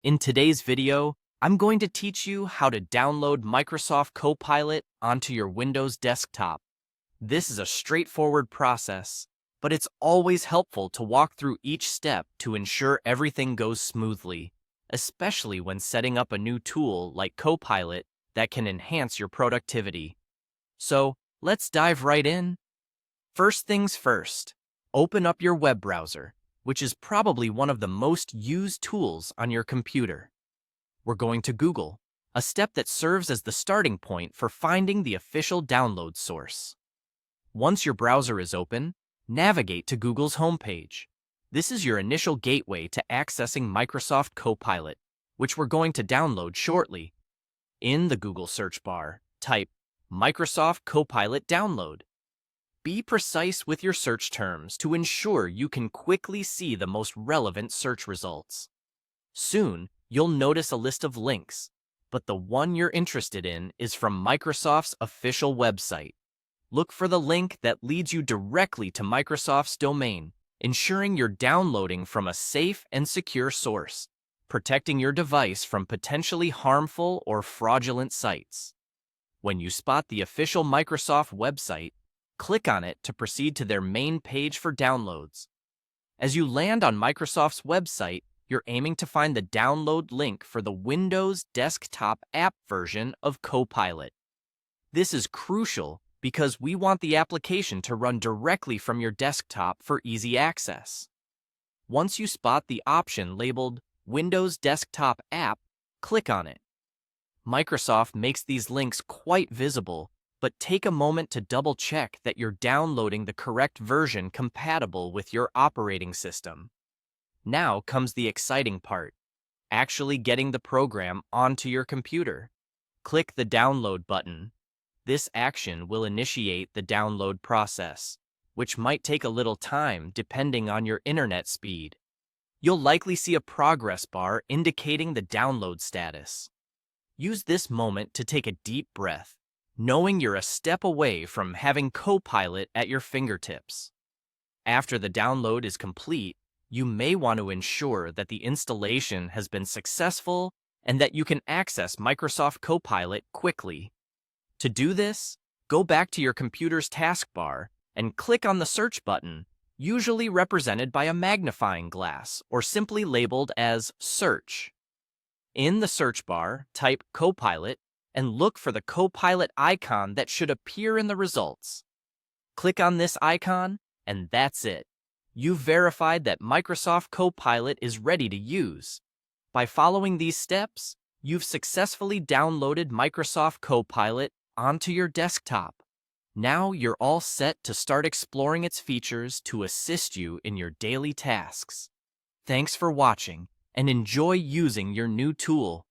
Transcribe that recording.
In today's video, I'm going to teach you how to download Microsoft Copilot onto your Windows desktop. This is a straightforward process, but it's always helpful to walk through each step to ensure everything goes smoothly, especially when setting up a new tool like Copilot that can enhance your productivity. So, let's dive right in. First things first, open up your web browser, which is probably one of the most used tools on your computer. We're going to Google, a step that serves as the starting point for finding the official download source. Once your browser is open, navigate to Google's homepage. This is your initial gateway to accessing Microsoft Copilot, which we're going to download shortly. In the Google search bar, type Microsoft Copilot Download. Be precise with your search terms to ensure you can quickly see the most relevant search results. Soon, you'll notice a list of links, but the one you're interested in is from Microsoft's official website. Look for the link that leads you directly to Microsoft's domain, ensuring you're downloading from a safe and secure source, protecting your device from potentially harmful or fraudulent sites. When you spot the official Microsoft website, click on it to proceed to their main page for downloads. As you land on Microsoft's website, you're aiming to find the download link for the Windows desktop app version of Copilot. This is crucial because we want the application to run directly from your desktop for easy access. Once you spot the option labeled Windows Desktop App, click on it. Microsoft makes these links quite visible, but take a moment to double-check that you're downloading the correct version compatible with your operating system. Now comes the exciting part, actually getting the program onto your computer. Click the download button. This action will initiate the download process, which might take a little time depending on your internet speed. You'll likely see a progress bar indicating the download status. Use this moment to take a deep breath, knowing you're a step away from having Copilot at your fingertips. After the download is complete, you may want to ensure that the installation has been successful and that you can access Microsoft Copilot quickly. To do this, go back to your computer's taskbar and click on the search button, usually represented by a magnifying glass or simply labeled as Search. In the search bar, type Copilot and look for the Copilot icon that should appear in the results. Click on this icon, and that's it. You've verified that Microsoft Copilot is ready to use. By following these steps, you've successfully downloaded Microsoft Copilot onto your desktop. Now you're all set to start exploring its features to assist you in your daily tasks. Thanks for watching, and enjoy using your new tool.